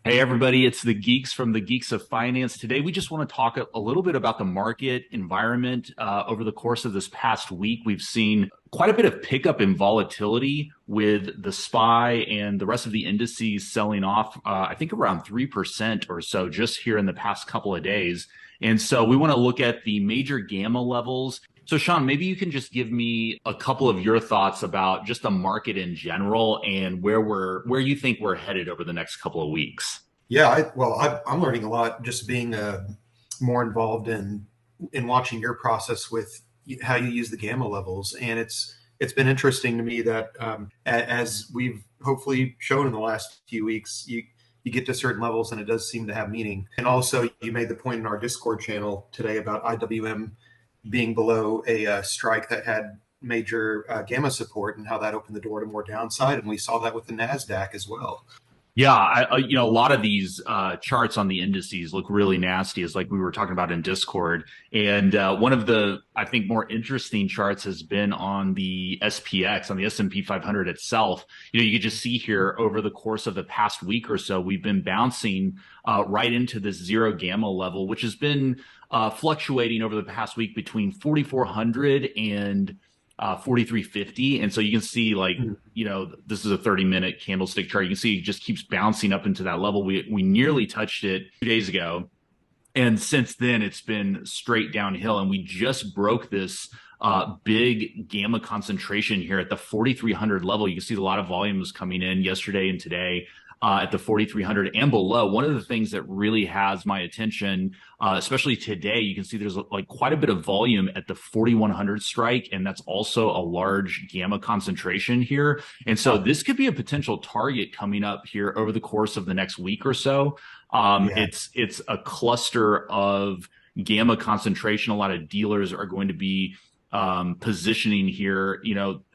Hey everybody, it's the Geeks from the Geeks of Finance. Today we just want to talk a little bit about the market environment. Over the course of this past week, we've seen quite a bit of pickup in volatility with the SPY and the rest of the indices selling off, I think around 3% or so just here in the past couple of days. And so we want to look at the major gamma levels. So Sean, maybe you can just give me a couple of your thoughts about just the market in general and where you think we're headed over the next couple of weeks. Yeah, I'm learning a lot just being more involved in watching your process with how you use the gamma levels, and it's been interesting to me that as we've hopefully shown in the last few weeks, you get to certain levels and it does seem to have meaning. And also, you made the point in our Discord channel today about IWM being below a strike that had major gamma support and how that opened the door to more downside, and we saw that with the Nasdaq as well. Yeah, a lot of these charts on the indices look really nasty, as like we were talking about in Discord. And one of the, I think, more interesting charts has been on the SPX, on the S&P 500 itself. You could just see here over the course of the past week or so, we've been bouncing right into this zero gamma level, which has been fluctuating over the past week between 4,400 and 4350. And so you can see this is a 30-minute candlestick chart. You can see it just keeps bouncing up into that level. We nearly touched it 2 days ago. And since then it's been straight downhill. And we just broke this big gamma concentration here at the 4,300 level. You can see a lot of volumes coming in yesterday and today. At the 4,300 and below. One of the things that really has my attention, especially today, you can see there's like quite a bit of volume at the 4,100 strike, and that's also a large gamma concentration here. And so this could be a potential target coming up here over the course of the next week or so. Yeah. It's a cluster of gamma concentration. A lot of dealers are going to be positioning here.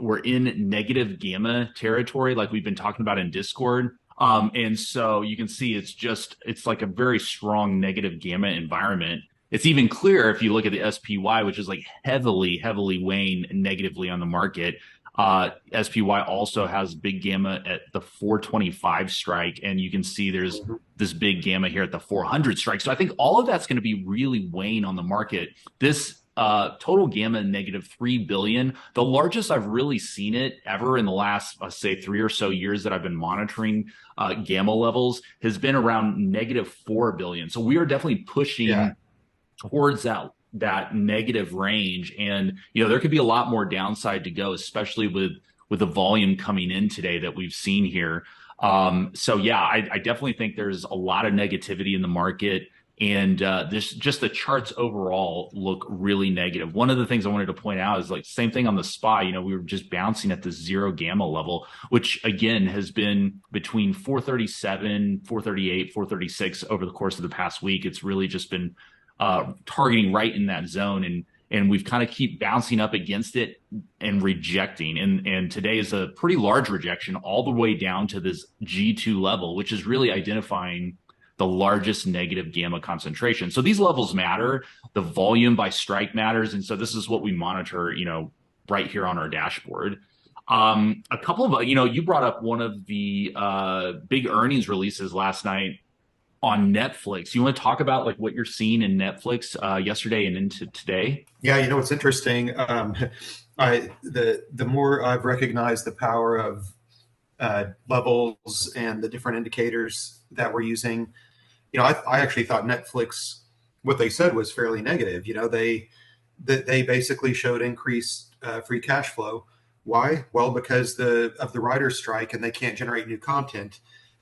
We're in negative gamma territory, like we've been talking about in Discord. And so you can see it's like a very strong negative gamma environment. It's even clearer if you look at the SPY, which is like heavily weighing negatively on the market. SPY also has big gamma at the 425 strike, and you can see there's this big gamma here at the 400 strike. So I think all of that's going to be really weighing on the market. This total gamma -3 billion, the largest I've really seen it ever in the last, say, 3 or so years that I've been monitoring gamma levels, has been around -4 billion. So we are definitely pushing towards that negative range, and there could be a lot more downside to go, especially with the volume coming in today that we've seen here. So yeah, I definitely think there's a lot of negativity in the market. And just the charts overall look really negative. One of the things I wanted to point out is like same thing on the SPY. We were just bouncing at the zero gamma level, which again has been between 437, 438, 436 over the course of the past week. It's really just been targeting right in that zone, and we've kind of keep bouncing up against it and rejecting. And today is a pretty large rejection all the way down to this G2 level, which is really identifying the largest negative gamma concentration. So these levels matter. The volume by strike matters. And so this is what we monitor, right here on our dashboard. A couple of, you brought up one of the big earnings releases last night on Netflix. You want to talk about like what you're seeing in Netflix yesterday and into today? Yeah, it's interesting. The more I've recognized the power of levels and the different indicators that we're using, I actually thought Netflix, what they said was fairly negative. They basically showed increased free cash flow. Why? Well, because of the writer's strike, and they can't generate new content.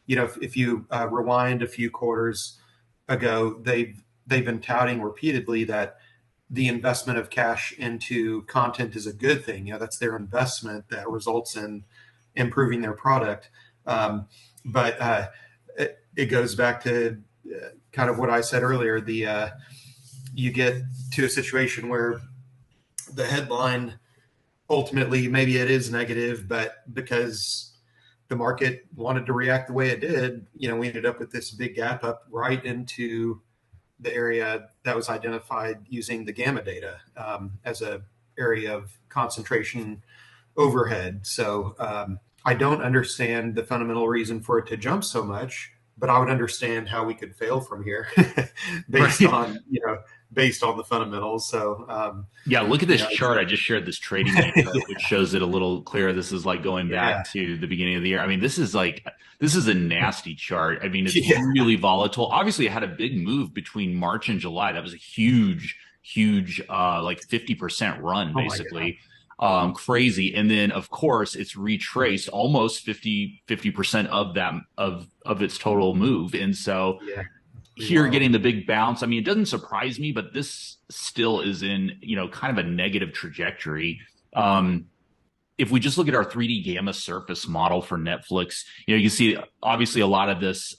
If you rewind a few quarters ago, they've been touting repeatedly that the investment of cash into content is a good thing. That's their investment that results in improving their product. But it goes back to kind of what I said earlier. You get to a situation where the headline ultimately maybe it is negative, but because the market wanted to react the way it did, we ended up with this big gap up right into the area that was identified using the gamma data as a area of concentration overhead. So I don't understand the fundamental reason for it to jump so much, but I would understand how we could fail from here based Right. on, based on the fundamentals. So, Yeah, look at you this know, chart. I just shared this trading day chart, which shows it a little clearer. This is like going yeah, back to the beginning of the year. I mean, this is a nasty chart. I mean, it's yeah. really volatile. Obviously, it had a big move between March and July. That was a huge, like 50% run, Oh my God. basically. Crazy. And then, of course, it's retraced almost 50% of that, of its total move. And so, Yeah, pretty here wild. getting the big bounce. I mean, it doesn't surprise me, but this still is in, kind of a negative trajectory. If we just look at our 3D gamma surface model for Netflix, you can see obviously a lot of this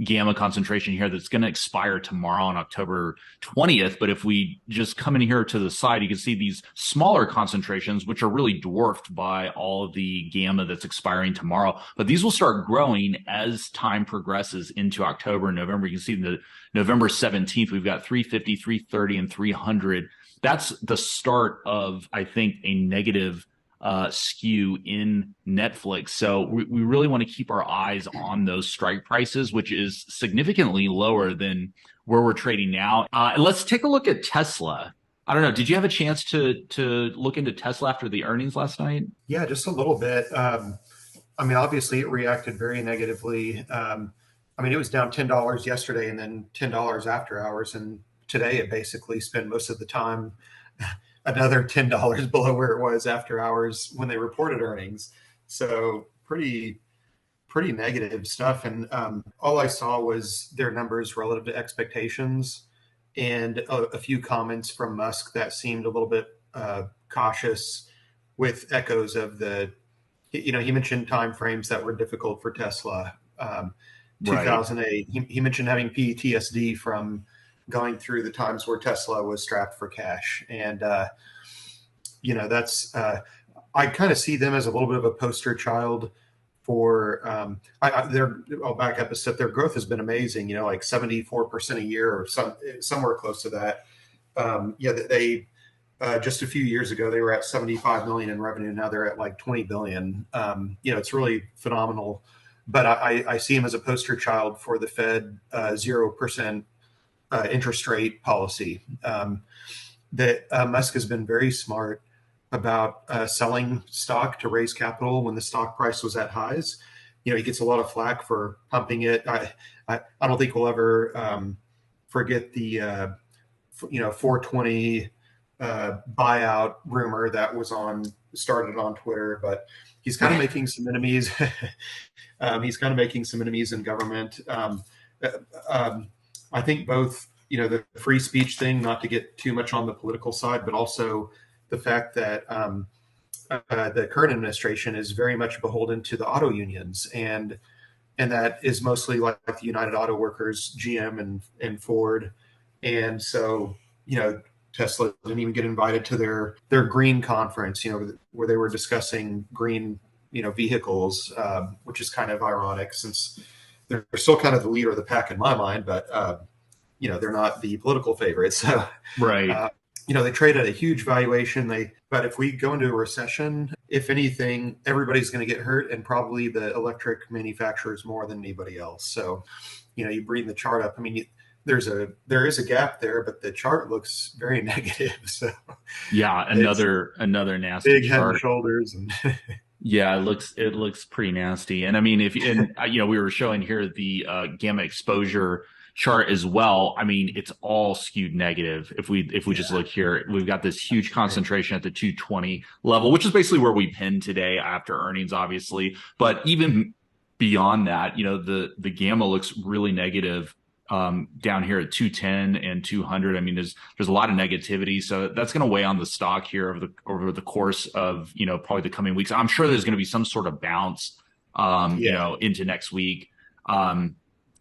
gamma concentration here that's going to expire tomorrow on October 20th. But if we just come in here to the side, you can see these smaller concentrations, which are really dwarfed by all of the gamma that's expiring tomorrow. But these will start growing as time progresses into October and November. You can see the November 17th, we've got 350, 330, and 300. That's the start of, I think, a negative skew in Netflix. So we really want to keep our eyes on those strike prices, which is significantly lower than where we're trading now. Let's take a look at Tesla. I don't know. Did you have a chance to look into Tesla after the earnings last night? Yeah, just a little bit. I mean, obviously, it reacted very negatively. I mean, it was down $10 yesterday and then $10 after hours. And today it basically spent most of the time another $10 below where it was after hours when they reported earnings. So pretty negative stuff. And all I saw was their numbers relative to expectations and a few comments from Musk that seemed a little bit cautious with echoes of he mentioned time frames that were difficult for Tesla. Right. 2008, he mentioned having PTSD from going through the times where Tesla was strapped for cash. And, that's, I kind of see them as a little bit of a poster child for I'll back up a step. Their growth has been amazing, like 74% a year or somewhere close to that. They just a few years ago, they were at 75 million in revenue. Now they're at like 20 billion. It's really phenomenal. But I see him as a poster child for the Fed 0% interest rate policy. That Musk has been very smart about selling stock to raise capital when the stock price was at highs. He gets a lot of flack for pumping it. I don't think we'll ever forget the 420 buyout rumor that was started on Twitter, but he's kind of making some enemies. He's kind of making some enemies in government. I think both, the free speech thing, not to get too much on the political side, but also the fact that the current administration is very much beholden to the auto unions, and that is mostly like the United Auto Workers, GM, and Ford, and so Tesla didn't even get invited to their green conference, where they were discussing green, vehicles, which is kind of ironic since they're still kind of the leader of the pack in my mind, but they're not the political favorites. So, Right. they trade at a huge valuation. But if we go into a recession, if anything, everybody's going to get hurt, and probably the electric manufacturers more than anybody else. So, you bring the chart up. I mean, there is a gap there, but the chart looks very negative. So Yeah, it's another nasty big head and chart. shoulders, and Yeah, it looks pretty nasty. And I mean, we were showing here the gamma exposure chart as well. I mean, it's all skewed negative. If we just look here, we've got this huge concentration at the 220 level, which is basically where we pinned today after earnings, obviously. But even beyond that, the gamma looks really negative down here at 210 and 200. I mean, there's a lot of negativity, so that's going to weigh on the stock here over the course of probably the coming weeks. I'm sure there's going to be some sort of bounce into next week.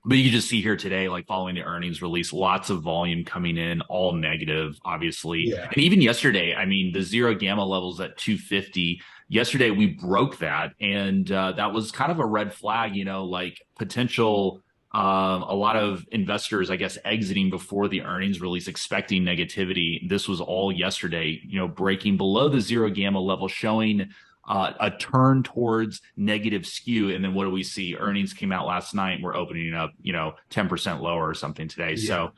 But you can just see here today, like following the earnings release, lots of volume coming in, all negative, obviously. yeah, And even yesterday, I mean, the zero gamma levels at 250. Yesterday we broke that, and that was kind of a red flag, like potential. A lot of investors, I guess, exiting before the earnings release, expecting negativity. This was all yesterday, breaking below the zero gamma level, showing a turn towards negative skew. And then what do we see? Earnings came out last night. We're opening up, 10% lower or something today. Yeah.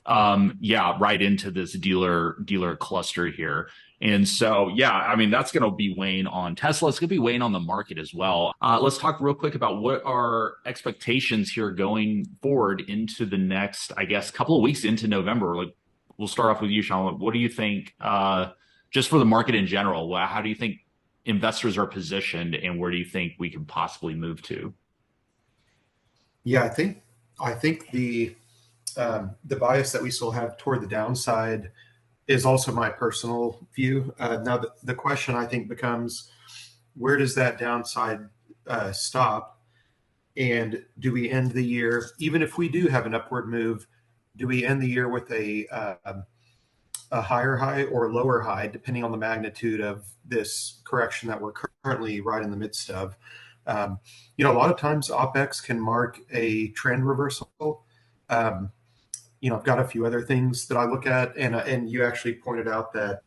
So, yeah, right into this dealer cluster here. And so, yeah, I mean, that's going to be weighing on Tesla. It's going to be weighing on the market as well. Let's talk real quick about what our expectations here going forward into the next, I guess, couple of weeks into November. Like, we'll start off with you, Sean. What do you think, just for the market in general? How do you think investors are positioned, and where do you think we can possibly move to? Yeah, I think the bias that we still have toward the downside is also my personal view. Now, the question I think becomes, where does that downside stop? And do we end the year, even if we do have an upward move, do we end the year with a higher high or a lower high, depending on the magnitude of this correction that we're currently right in the midst of? A lot of times OPEX can mark a trend reversal. I've got a few other things that I look at, and you actually pointed out that,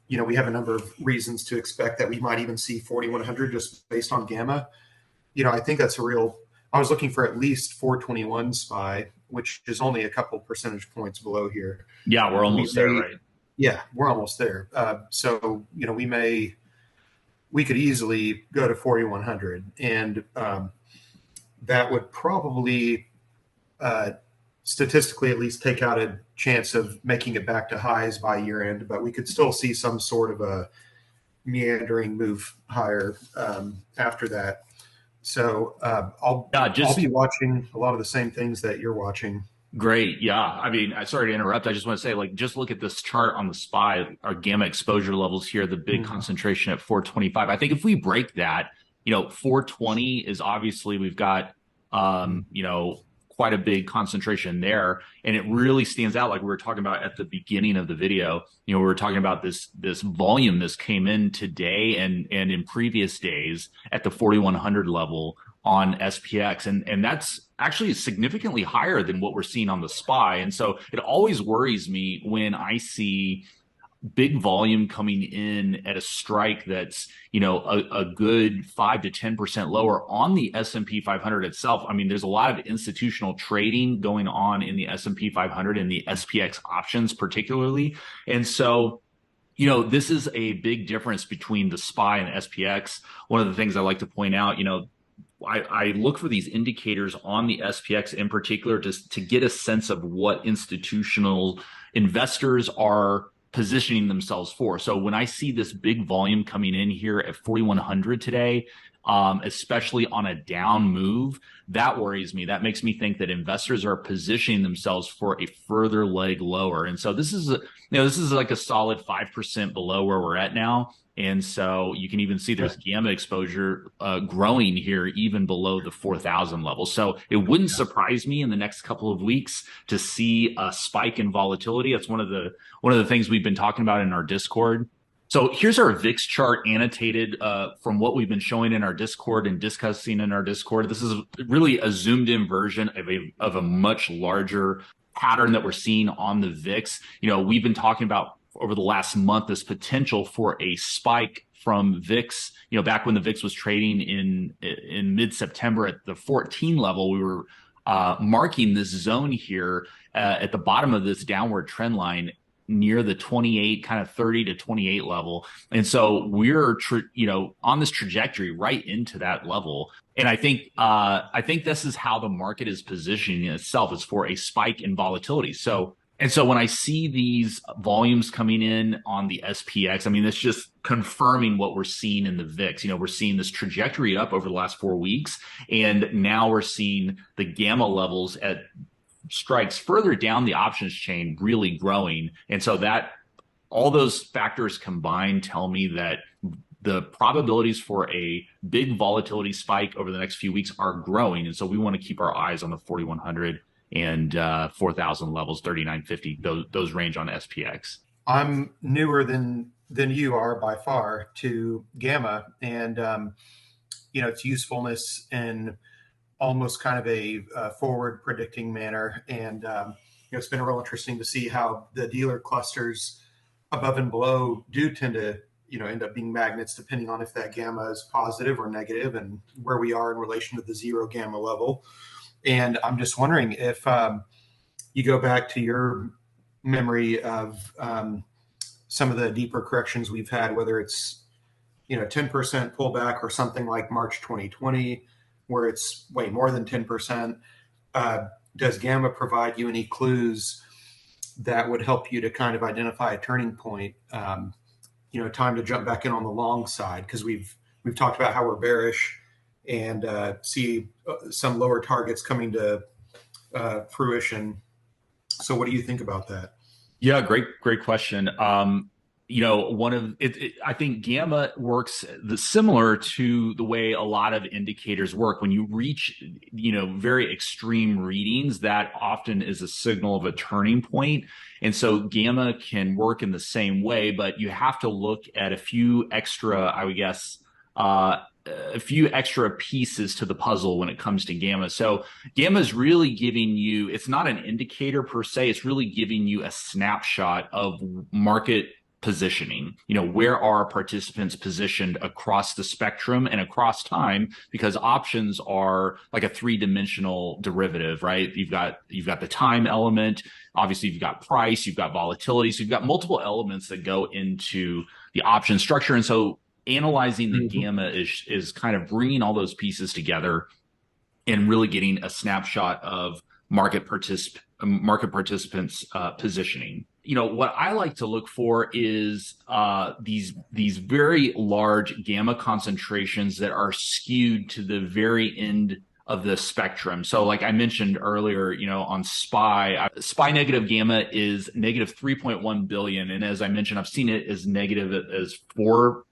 we have a number of reasons to expect that we might even see 4,100 just based on gamma. I think that's I was looking for at least 421 SPY, which is only a couple percentage points below here. Yeah, we're almost there, right? Yeah, we're almost there. So, we could easily go to 4,100, and that would probably, statistically at least, take out a chance of making it back to highs by year end, but we could still see some sort of a meandering move higher after that. So I'll be watching a lot of the same things that you're watching. Great. Yeah. I mean, sorry to interrupt. I just want to say, just look at this chart on the SPY, our gamma exposure levels here, the big concentration at 425. I think if we break that, 420 is obviously, we've got, quite a big concentration there. And it really stands out, like we were talking about at the beginning of the video. We were talking about this volume. This came in today and in previous days at the 4,100 level on SPX. And that's actually significantly higher than what we're seeing on the SPY. And so it always worries me when I see big volume coming in at a strike that's, a good 5 to 10% lower on the S&P 500 itself. I mean, there's a lot of institutional trading going on in the S&P 500 and the SPX options particularly. And so, this is a big difference between the SPY and SPX. One of the things I like to point out, I look for these indicators on the SPX in particular to get a sense of what institutional investors are positioning themselves for. So when I see this big volume coming in here at 4,100 today, especially on a down move, that worries me. That makes me think that investors are positioning themselves for a further leg lower. And so this is like a solid 5% below where we're at now. And so you can even see there's gamma exposure growing here even below the 4,000 level. So it wouldn't surprise me in the next couple of weeks to see a spike in volatility. That's one of the things we've been talking about in our Discord. So here's our VIX chart annotated from what we've been showing in our Discord and discussing in our Discord. This is really a zoomed in version of a much larger pattern that we're seeing on the VIX. We've been talking about over the last month this potential for a spike from VIX. Back when the VIX was trading in mid-September at the 14 level, we were marking this zone here at the bottom of this downward trend line near the 28, kind of 30 to 28 level. And so we're, on this trajectory right into that level. And I think this is how the market is positioning itself, is for a spike in volatility. So when I see these volumes coming in on the SPX, I mean, it's just confirming what we're seeing in the VIX. We're seeing this trajectory up over the last 4 weeks, and now we're seeing the gamma levels at strikes further down the options chain really growing. And so that all those factors combined tell me that the probabilities for a big volatility spike over the next few weeks are growing. And so we want to keep our eyes on the 4,100 and 4,000 levels, 3,950, those range on SPX. I'm newer than you are by far to gamma, and its usefulness in almost kind of a forward predicting manner. And it's been real interesting to see how the dealer clusters above and below do tend to end up being magnets depending on if that gamma is positive or negative and where we are in relation to the zero gamma level. And I'm just wondering if you go back to your memory of some of the deeper corrections we've had, whether it's 10% pullback or something like March 2020, where it's way more than 10%. Does gamma provide you any clues that would help you to kind of identify a turning point? Time to jump back in on the long side, because we've talked about how we're bearish and see some lower targets coming to fruition. So what do you think about that? Yeah, great question. One of it, I think gamma works similar to the way a lot of indicators work. When you reach, very extreme readings, that often is a signal of a turning point. And so gamma can work in the same way, but you have to look at a few extra, I would guess, a few extra pieces to the puzzle when it comes to gamma. So gamma is really giving you, it's not an indicator per se, it's really giving you a snapshot of market positioning. Where are participants positioned across the spectrum and across time, because options are like a three-dimensional derivative, right? You've got the time element, obviously you've got price, you've got volatility, so you've got multiple elements that go into the option structure. And so analyzing the gamma is kind of bringing all those pieces together and really getting a snapshot of market participants positioning. What I like to look for is these very large gamma concentrations that are skewed to the very end of the spectrum. So like I mentioned earlier, on SPY negative gamma is negative 3.1 billion. And as I mentioned, I've seen it as negative -4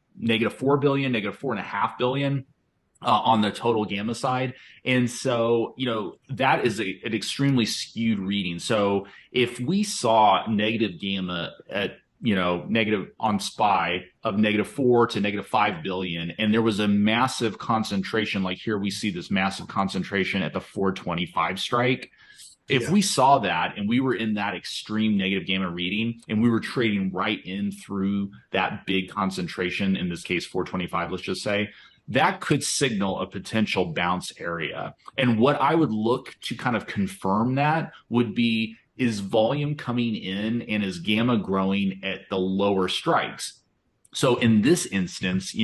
billion, -4.5 billion. On the total gamma side. And so, that is an extremely skewed reading. So if we saw negative gamma at, negative on SPY of -4 to -5 billion, and there was a massive concentration, like here we see this massive concentration at the 425 strike. If we saw that and we were in that extreme negative gamma reading and we were trading right in through that big concentration, in this case, 425, let's just say, that could signal a potential bounce area. And what I would look to kind of confirm that would be, is volume coming in and is gamma growing at the lower strikes? So in this instance,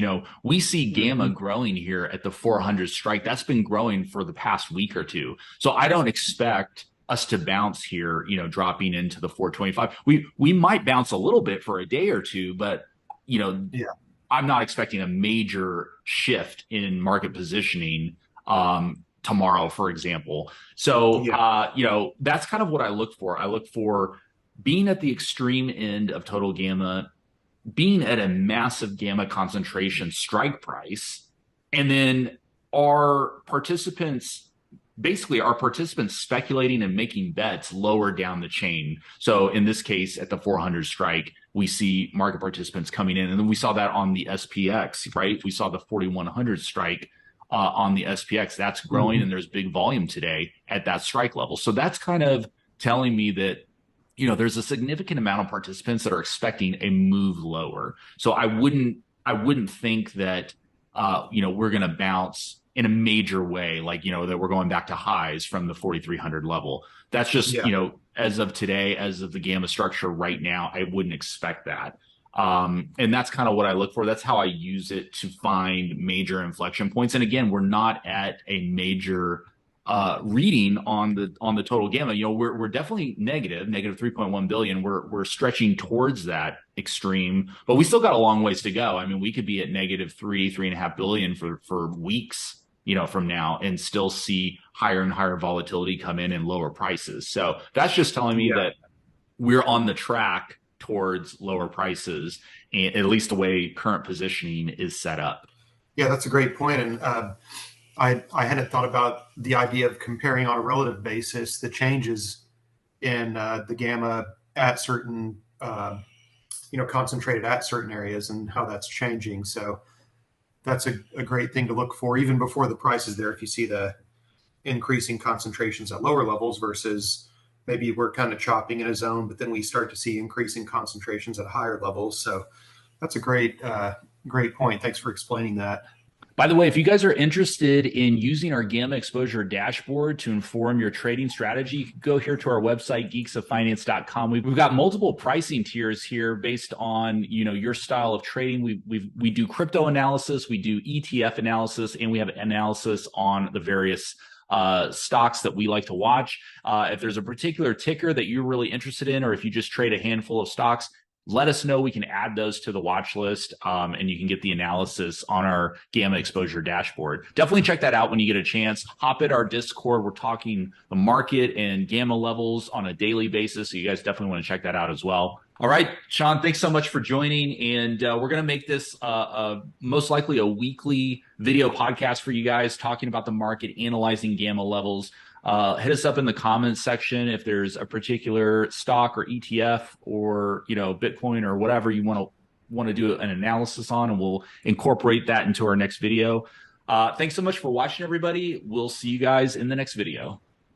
we see gamma growing here at the 400 strike. That's been growing for the past week or two. So I don't expect us to bounce here, dropping into the 425. We might bounce a little bit for a day or two, but I'm not expecting a major shift in market positioning tomorrow, for example. So, that's kind of what I look for. I look for being at the extreme end of total gamma, being at a massive gamma concentration strike price, and then are participants speculating and making bets lower down the chain. So in this case, at the 400 strike, we see market participants coming in. And then we saw that on the SPX, right? We saw the 4100 strike on the SPX. That's growing, and there's big volume today at that strike level. So that's kind of telling me that, there's a significant amount of participants that are expecting a move lower. So I wouldn't think that, we're going to bounce in a major way, like, that we're going back to highs from the 4,300 level. That's just, as of today, as of the gamma structure right now, I wouldn't expect that. And that's kind of what I look for. That's how I use it to find major inflection points. And again, we're not at a major reading on the total gamma. We're definitely negative 3.1 billion. We're stretching towards that extreme, but we still got a long ways to go. I mean, we could be at -3.5 billion for weeks, from now, and still see higher and higher volatility come in and lower prices. So that's just telling me that we're on the track towards lower prices, and at least the way current positioning is set up. Yeah, that's a great point. And I hadn't thought about the idea of comparing on a relative basis the changes in the gamma at certain, concentrated at certain areas and how that's changing. So that's a great thing to look for even before the price is there. If you see the increasing concentrations at lower levels versus maybe we're kind of chopping in a zone, but then we start to see increasing concentrations at higher levels. So That's a great point. Thanks for explaining that. By the way, if you guys are interested in using our Gamma Exposure dashboard to inform your trading strategy, you can go here to our website, geeksoffinance.com. We've got multiple pricing tiers here based on, your style of trading. We do crypto analysis, we do ETF analysis, and we have analysis on the various stocks that we like to watch. If there's a particular ticker that you're really interested in, or if you just trade a handful of stocks, let us know. We can add those to the watch list, and you can get the analysis on our Gamma Exposure dashboard. Definitely check that out when you get a chance. Hop at our Discord. We're talking the market and Gamma levels on a daily basis, so you guys definitely want to check that out as well. All right, Sean, thanks so much for joining, and we're going to make this most likely a weekly video podcast for you guys, talking about the market, analyzing Gamma levels. Hit us up in the comments section if there's a particular stock or ETF or Bitcoin or whatever you want to do an analysis on, and we'll incorporate that into our next video. Thanks so much for watching, everybody. We'll see you guys in the next video.